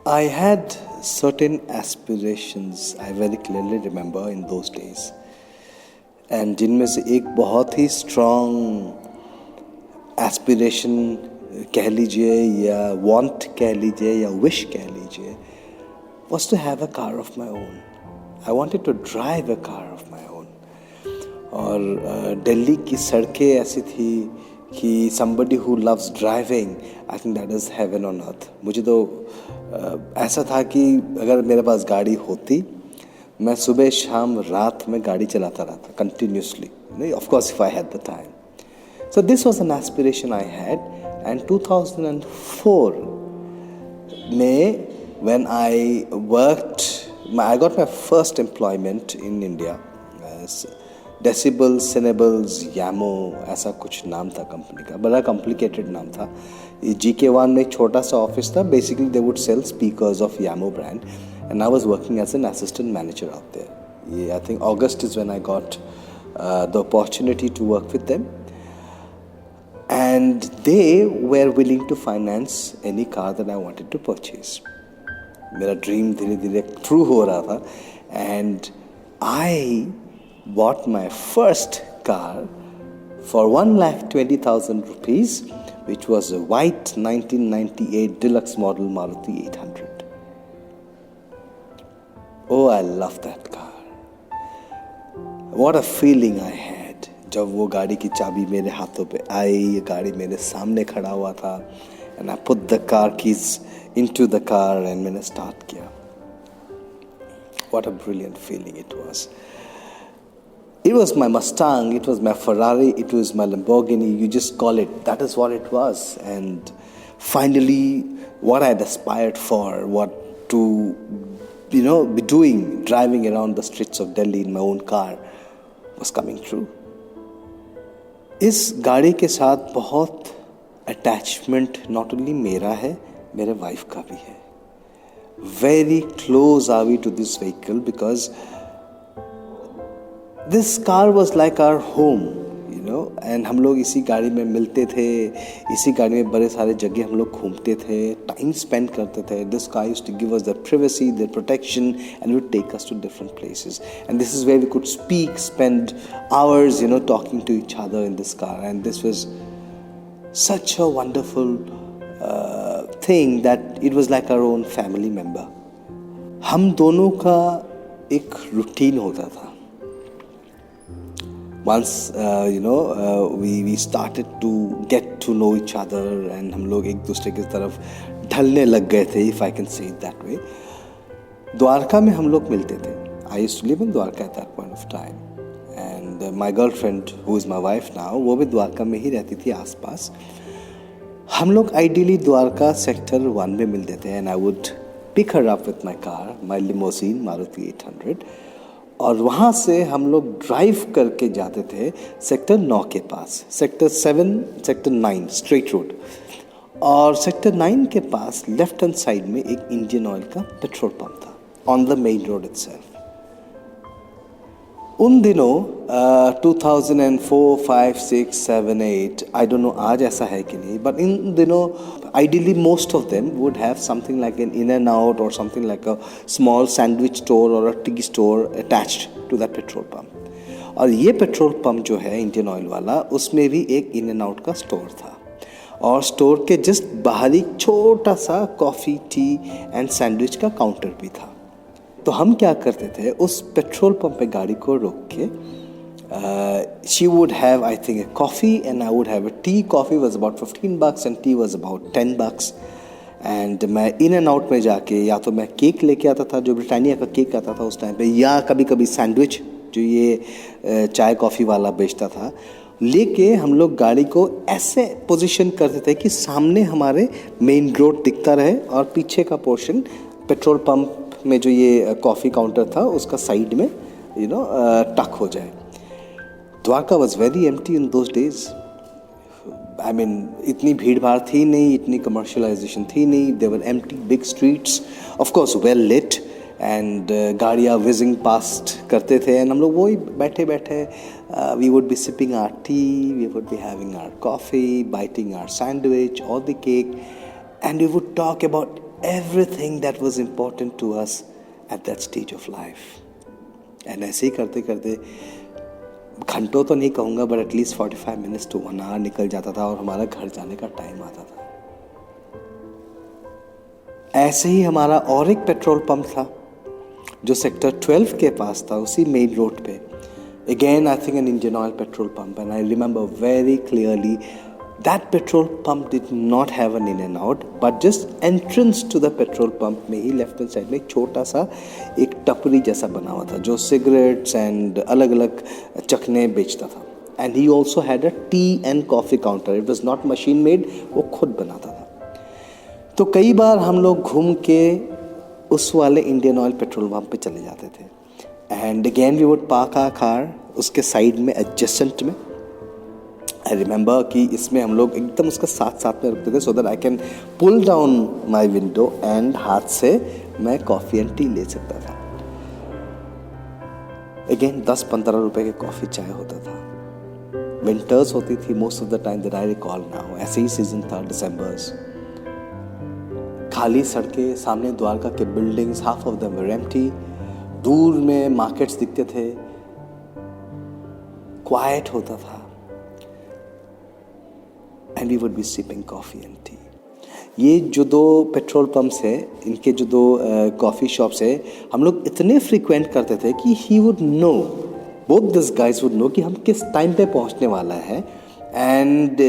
I had certain aspirations, I very clearly remember in those days. And जिनमें से एक बहुत ही स्ट्रॉन्ग एस्पिरेशन कह लीजिए या वांट कह लीजिए या विश कह लीजिए was to have a car of my own. I wanted to drive a car of my own. और दिल्ली की सड़कें ऐसी थी कि somebody who loves driving, I think that is heaven on earth. मुझे तो ऐसा था कि अगर मेरे पास गाड़ी होती मैं सुबह शाम रात में गाड़ी चलाता रहता continuously. Of course if I had the time. So this was an aspiration I had, and 2004 में when I worked, I got my first employment in India. Decibels, Cinebles, Yamo, ऐसा कुछ नाम था कंपनी का, बड़ा कॉम्प्लिकेटेड नाम था. GK1 में एक छोटा सा ऑफिस था. Basically they would sell speakers of Yamo brand, and I was working as an assistant manager out there. I think August is when I got the opportunity to work with them, and they were willing to finance any car that I wanted to purchase. मेरा dream धीरे धीरे true हो रहा था, and I bought my first car for 1,20,000 rupees, which was a white 1998 deluxe model Maruti 800. Oh, I love that car. What a feeling I had जब वो गाड़ी की चाबी मेरे हाथों पे आई, ये गाड़ी मेरे सामने खड़ा हुआ था, and I put the car keys into the car and मैंने start किया. What a brilliant feeling it was. It was my Mustang, it was my Ferrari, it was my Lamborghini, you just call it, that is what it was. And finally, what I had aspired for, what to, be doing, driving around the streets of Delhi in my own car, was coming true. इस गाड़ी के साथ बहुत attachment not only मेरा है, मेरे wife का भी है. Very close are we to this vehicle because this car was like our home, and हम लोग इसी गाड़ी में मिलते थे, इसी गाड़ी में बड़े सारे जगह हम लोग घूमते थे, टाइम स्पेंड करते थे. This car used to give us their privacy, their protection, and would take us to different places. And this is where we could speak, spend hours, talking to each other in this car. And this was such a wonderful thing that it was like our own family member. हम दोनों का एक routine होता था. Once we started to get to know each other, and हम लोग एक दूसरे की तरफ ढलने लग गए थे, if I can say it that way. Dwarka में हम लोग मिलते थे. I used to live in Dwarka at that point of time, and my girlfriend, who is my wife now, वो भी द्वारका में ही रहती थी आसपास. हम लोग ideally द्वारका सेक्टर 1 में मिलते थे, and I would pick her up with my car, my limousine Maruti 800. और वहाँ से हम लोग ड्राइव करके जाते थे सेक्टर 9 के पास, सेक्टर 7, सेक्टर 9 स्ट्रेट रोड. और सेक्टर 9 के पास लेफ्ट हैंड साइड में एक इंडियन ऑयल का पेट्रोल पंप था on the main road itself. उन दिनों 2004, 5, 6, 7, 8, आई डोंट नो आज ऐसा है कि नहीं, बट इन दिनों ideally most of them would have something like an In-N-Out or something like a small sandwich store or a tea store attached to that petrol pump. और ये पेट्रोल पंप जो है इंडियन ऑयल वाला, उसमें भी एक In-N-Out का store था, और स्टोर के जस्ट बाहर एक छोटा सा कॉफ़ी, टी एंड सैंडविच का काउंटर भी था. तो हम क्या करते थे, उस पेट्रोल पंप पे गाड़ी को रोक के she would have, I think, a coffee, and I would have a tea. Coffee was about $15 and tea was about $10. And मैं इन एंड आउट में जाके या तो मैं केक लेके आता था, जो ब्रिटानिया का केक आता था उस टाइम पे, या कभी कभी सैंडविच जो ये चाय कॉफ़ी वाला बेचता था, लेके हम लोग गाड़ी को ऐसे पोजीशन करते थे कि सामने हमारे मेन रोड दिखता रहे और पीछे का पोर्शन पेट्रोल पंप में जो ये कॉफ़ी काउंटर था उसका साइड में टक हो जाए. Dwarka was very empty in those days. I mean इतनी भीड़ भाड़ थी नहीं, इतनी कमर्शलाइजेशन थी नहीं. There were empty big streets, of course well lit, and गाड़ियाँ विजिंग पास्ट करते थे, एंड हम लोग वही बैठे बैठे we would be sipping our tea, we would be having our coffee, biting our sandwich और the cake, and we would talk about everything that was important to us at that stage of life. And ऐसे ही करते करते घंटों तो नहीं कहूँगा, but at least 45 minutes to 1 hour निकल जाता था और हमारा घर जाने का टाइम आता था. ऐसे ही हमारा और एक पेट्रोल पंप था जो सेक्टर 12 के पास था, उसी मेन रोड पे. Again, I think an Indian Oil petrol pump, and I remember very clearly that petrol pump did not have an in and out, but just entrance to the petrol pump में ही left hand side में एक छोटा सा एक टपरी जैसा बना हुआ था जो सिगरेट्स एंड अलग अलग चखने बेचता था. And he also had a T and coffee counter. It was not machine made, वो खुद बनाता था. तो कई बार हम लोग घूम के उस वाले इंडियन ऑयल पेट्रोल पंप पे चले जाते थे. And again we would park our car उसके साइड में एडजेसेंट में. आई रिमेंबर कि इसमें हम लोग एकदम उसका साथ में रखते थे so that I can pull down my window and हाथ से मैं कॉफ़ी एंड टी ले सकता था. अगेन 10-15 रुपए के कॉफ़ी चाय होता था. विंटर्स होती थी most of the time that I recall now. ऐसे ही सीजन था, दिसंबर्स. खाली सड़कें, सामने द्वारका के buildings, half of them were empty. दूर में मार्केट्स दिखते थे, क्वाइट होता था. And we would be sipping coffee and tea. ये जो 2 पेट्रोल पंप्स है, इनके जो 2 कॉफ़ी शॉप्स है, हम लोग इतने फ्रीक्वेंट करते थे कि he would know, both this guys would know कि हम किस टाइम पे पहुंचने वाला है. And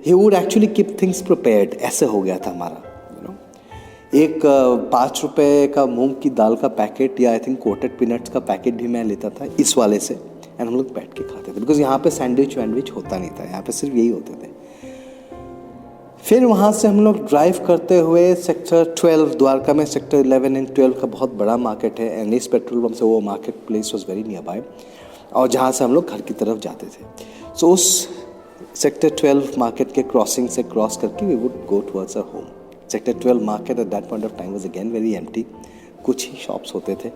he would actually keep things prepared. ऐसे हो गया था हमारा. एक 5 रुपए का मूंग की दाल का पैकेट या आई थिंक कोटेड पीनट्स का पैकेट भी मैं लेता था इस वाले से. एंड हम लोग बैठ के खाते थे बिकॉज यहाँ पे सैंडविच वैंडविच होता नहीं था, यहाँ पे सिर्फ यही होते थे. फिर वहाँ से हम लोग ड्राइव करते हुए सेक्टर 12, द्वारका में सेक्टर 11 एंड 12 का बहुत बड़ा मार्केट है. एंड इस पेट्रोल पंप से वो market place was very near by, और जहाँ से हम लोग घर की तरफ जाते थे. सो उस सेक्टर 12 मार्केट के क्रॉसिंग से क्रॉस करके we would go towards our home. Sector 12 market at that point of time was again very empty. कुछ ही शॉप्स होते थे,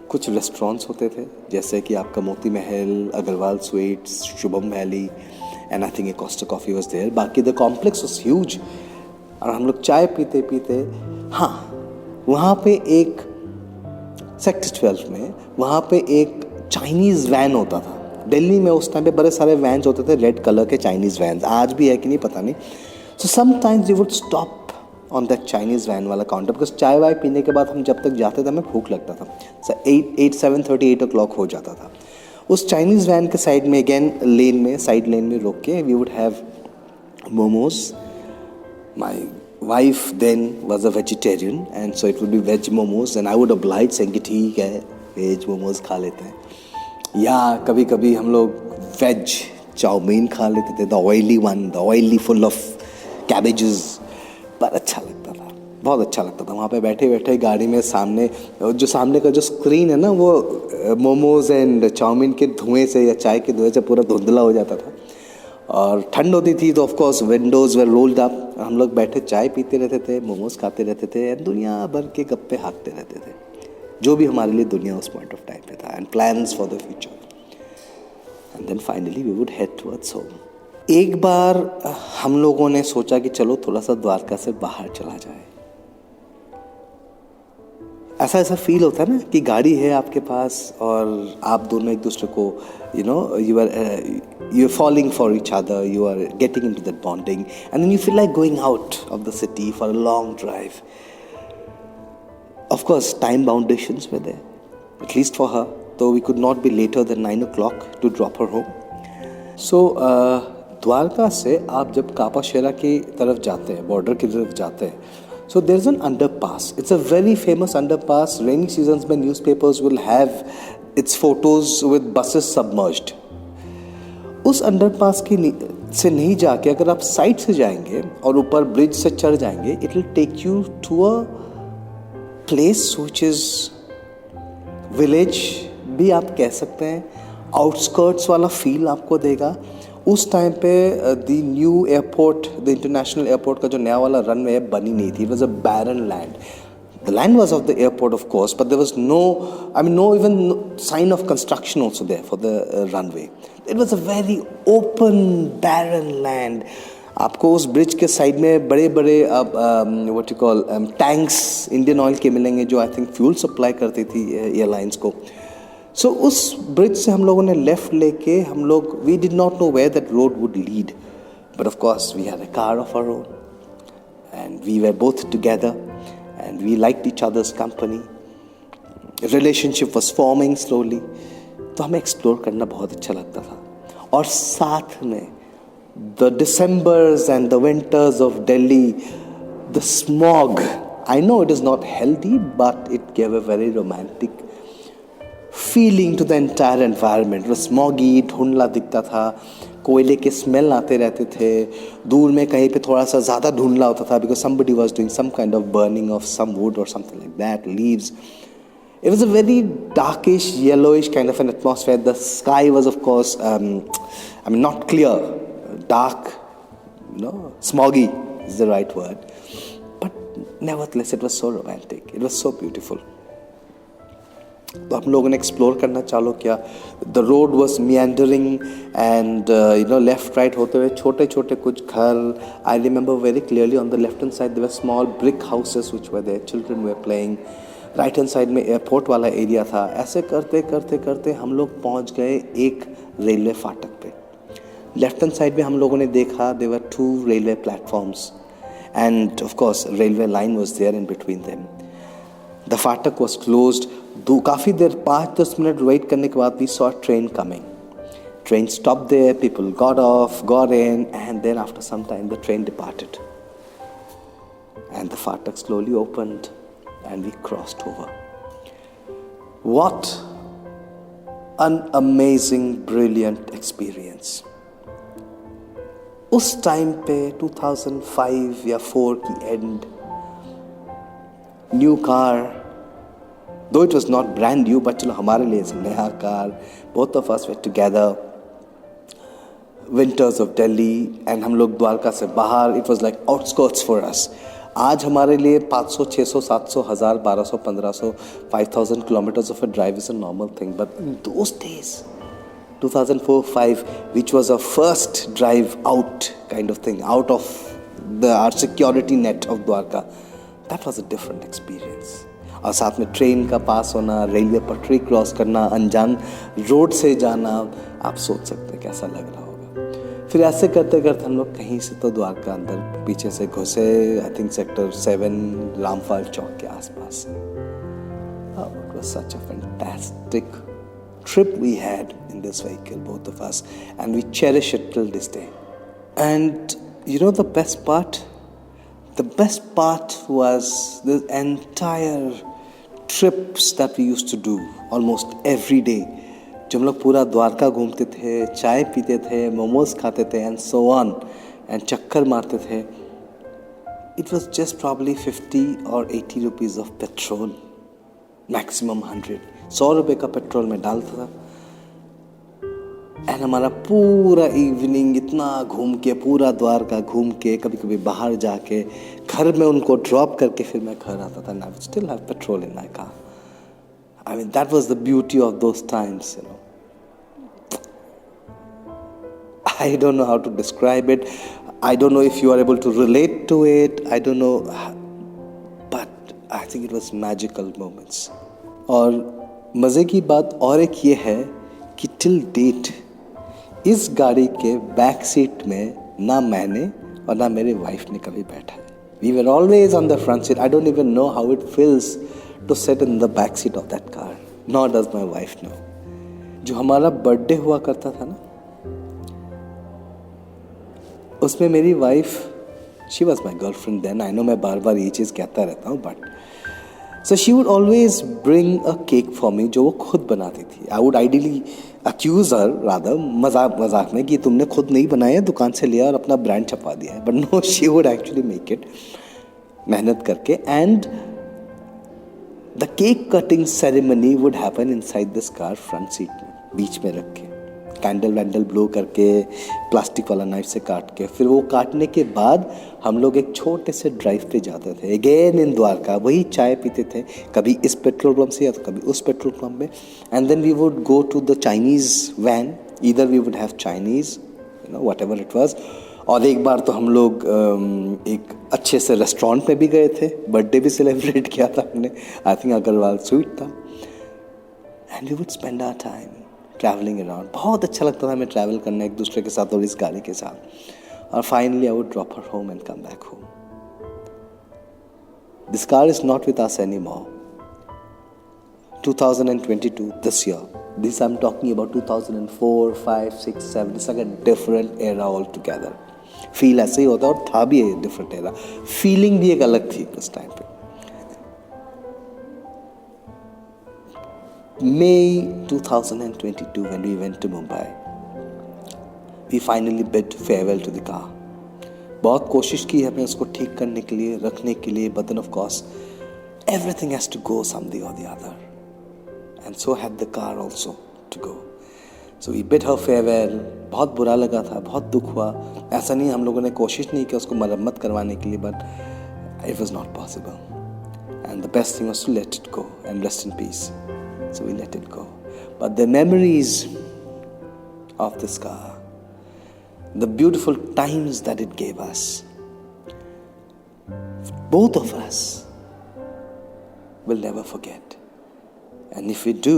कुछ रेस्टोरेंट्स होते थे जैसे कि आपका Moti Mahal, Agrawal sweets, Shubham valley, and I think a Costa coffee was there. बाकी द कॉम्प्लेक्स वॉज ह्यूज. और हम लोग चाय पीते पीते, हाँ, वहाँ पे एक सेक्टर 12 में वहाँ पे एक चाइनीज़ वैन होता था. दिल्ली में उस टाइम पे बड़े सारे वैन्स होते थे, रेड कलर के चाइनीज़ वैन्स. आज भी है कि नहीं पता नहीं. So sometimes we would stop on that Chinese van वाला काउंटर बिकॉज चाय वाय पीने के बाद हम जब तक जाते थे हमें भूख लगता था. 7:30 8 o'clock हो जाता था. उस चाइनीज़ वैन के साइड में अगेन लेन में, साइड लेन में रोक के we would have momos. My wife then was a vegetarian and so it would be veg momos and I would oblige saying कि ठीक है वेज मोमोज खा लेते हैं. या कभी कभी हम लोग वेज चाउमीन खा लेते थे, the oily one, the oily full of cabbages. पर अच्छा लगता था, बहुत अच्छा लगता था. वहाँ पे बैठे बैठे गाड़ी में सामने का जो स्क्रीन है ना, वो मोमोज एंड चाउमीन के धुएं से या चाय के धुएं से पूरा धुंधला हो जाता था. और ठंड होती थी तो of course Windows were rolled up. हम लोग बैठे चाय पीते रहते थे, मोमोज खाते रहते थे, एंड दुनिया भर के गप्पे हाँकते रहते थे. जो भी हमारे लिए दुनिया उस पॉइंट ऑफ टाइम पे था. And plans for the future. And then finally we would head towards home. एक बार हम लोगों ने सोचा कि चलो थोड़ा सा द्वारका से बाहर चला जाए. ऐसा फील होता है ना कि गाड़ी है आपके पास और आप दोनों एक दूसरे को you are falling for each other, you are getting into that bonding and then you feel like going out of the city for a long drive. Of course time boundations were there, at least for her, though we could not be later than 9 o'clock to drop her home. So Dwarka से आप जब कापाशेरा की तरफ जाते हैं, border की तरफ जाते हैं, so there's an underpass. It's a very famous underpass. Rainy seasons में newspapers will have its photos with buses submerged. उस अंडरपास की से नहीं जाके अगर आप साइड से जाएंगे और ऊपर ब्रिज से चढ़ जाएंगे, it will take you to a place which is village भी आप कह सकते हैं, आउटस्कर्ट्स वाला फील आपको देगा. उस टाइम पे the new airport, the international airport का जो नया वाला रनवे है बनी नहीं थी. It was a barren land. The land was of the airport of course, but there was no even sign of construction also there for the runway. It was a very open, barren land. आपको उस bridge के side में बड़े बड़े what you call tanks Indian oil के मिलेंगे, जो I think fuel supply करती थी एयरलाइंस को. सो उस ब्रिज से हम लोगों ने लेफ्ट लेके हम लोग, we did not know where that road would lead, but of course we had a car of our own and we were both together and we liked each others company. Relationship was forming slowly. तो हमें explore करना बहुत अच्छा लगता था. और साथ में the Decembers and the winters of Delhi, the smog, I know it is not healthy but it gave a very romantic feeling to the entire environment. Smoggy, धुंधला दिखता था, कोयले के स्मेल आते रहते थे. दूर में कहीं पे थोड़ा सा ज़्यादा धुंधला होता था because somebody was doing some kind of burning of some wood or something like that, leaves. It was a very darkish, yellowish kind of an atmosphere. The sky was, of course, not clear, dark, smoggy is the right word. But nevertheless, it was so romantic. It was so beautiful. तो हम लोगों ने explore करना चालू किया. The road was meandering and left right होते हुए छोटे छोटे कुछ घर. I remember very clearly on the left hand side there were small brick houses which were there, children were playing. Right hand side में एयरपोर्ट वाला area था. ऐसे करते करते करते हम लोग पहुंच गए एक रेलवे फाटक पे. लेफ्ट हैंड साइड में हम लोगों ने देखा there were 2 railway platforms and of course railway line was there in between them. The फाटक वाज क्लोज्ड. काफ़ी देर 5-10 मिनट वेट करने के बाद we saw train coming. Train stopped there, people got off, got in, and then after some time the train departed. And the fatak slowly opened and we crossed over. What an amazing, brilliant experience. उस time पे 2005 या 4 की and, new car, though it was not brand new, but चलो हमारे लिए नया car. Both of us were together. Winters of Delhi, and हम लोग द्वारका से बाहर. It was like outskirts for us. आज हमारे लिए 500, 600, 700, 1000, 1200, 1500, 5000 kilometers of a drive is a normal thing. But in those days, 2004-5, which was our first drive out kind of thing, out of our security net of Dwarka, that was a different experience. और साथ में train का पास होना, railway पटरी cross करना, अनजान road से जाना, आप सोच सकते हैं कैसा लग रहा होगा. फिर ऐसे करते करते हम लोग कहीं से तो द्वारका अंदर पीछे से घुसे, आई थिंक सेक्टर 7 रामपाल चौक के आसपास. It was such a fantastic trip we had in this vehicle, both of us, and we cherish it till this day. And you know the best part? The best part was the entire trips that we used to do almost every day. जब हम लोग पूरा द्वारका घूमते थे, चाय पीते थे, मोमोज खाते थे and so on, and चक्कर मारते थे. It was just probably 50 or 80 rupees of petrol, maximum 100. 100 रुपये का पेट्रोल में डालता था. एंड हमारा पूरा इवनिंग इतना घूम के, पूरा द्वारका घूम के, कभी कभी बाहर जाके घर में उनको ड्रॉप करके फिर मैं घर आता था. I still have petrol in my car. I mean that was the beauty of those times, you know. I don't know how to describe it. I don't know if you are able to relate to it. I don't know, but I think it was magical moments. और मज़े की बात और एक ये है कि till date इस गाड़ी के बैक सीट में ना मैंने और ना मेरे वाइफ ने कभी बैठा है. We were always on the front seat. I don't even know how it feels to sit in the back seat of that car. Not does my wife know. जो हमारा बर्थडे हुआ करता था ना, उसमें मेरी wife, she was my girlfriend then. I know मैं बार बार ये चीज़ कहता रहता हूँ, but so she would always bring a cake for me, जो वो खुद बनाती थी. I would ideally accuse her, rather मजाक में, कि तुमने खुद नहीं बनाया, दुकान से लिया और अपना ब्रांड छपा दिया है. But no, she would actually make it, मेहनत करके. And the cake cutting ceremony would happen inside this car front seat में, बीच में रख के, कैंडल वैंडल ब्लो करके, प्लास्टिक वाला नाइफ से काट के. फिर वो काटने के बाद हम लोग एक छोटे से ड्राइव पे जाते थे, अगेन इन द्वारका. वही चाय पीते थे, कभी इस पेट्रोल पंप से या तो कभी उस पेट्रोल पंप में. And then we would go to the Chinese van. Either we would have Chinese, you know, whatever it was, और एक बार तो हम लोग एक अच्छे से रेस्टोरेंट में भी गए थे, बर्थडे भी सेलिब्रेट किया था हमने, आई थिंक अग्रवाल स्वीट था। And we would spend our time travelling around. बहुत अच्छा लगता था हमें ट्रैवल करना एक दूसरे के साथ और इस गाड़ी के साथ। और finally I would drop her home and come back home. This car is not with us any more. 2022, this year. This I'm talking about 2004, 5, 6, 7. It's like a different era altogether. Feel ऐसे ही होता और था भी different era. Feeling भी एक अलग थी उस टाइम पे। May 2022, when we went to Mumbai, we finally bid farewell to the car. बहुत कोशिश की हमें उसको ठीक करने के लिए, रखने के लिए, but then of course everything has to go someday or the other, and so had the car also to go. So we bid her farewell. बहुत बुरा लगा था, बहुत दुख हुआ। ऐसा नहीं हम लोगों ने कोशिश नहीं की उसको मरम्मत करवाने के लिए, but it was not possible. And the best thing was to let it go and rest in peace. So we let it go. But the memories of this car, the beautiful times that it gave us, both of us will never forget. And if we do,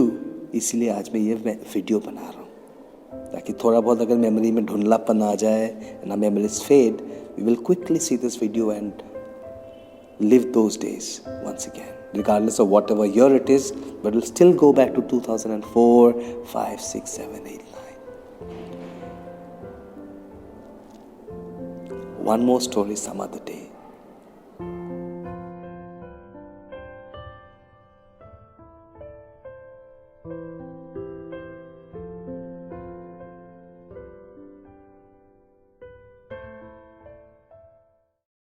इसीलिए आज मैं ये video बना रहा हूँ, ताकि थोड़ा बहुत अगर मेमोरी में धुंधलापन आ जाए and our memories fade, we will quickly see this video and live those days once again, regardless of whatever year it is, but we'll still go back to 2004, 5, 6, 7, 8, 9. One more story some other day.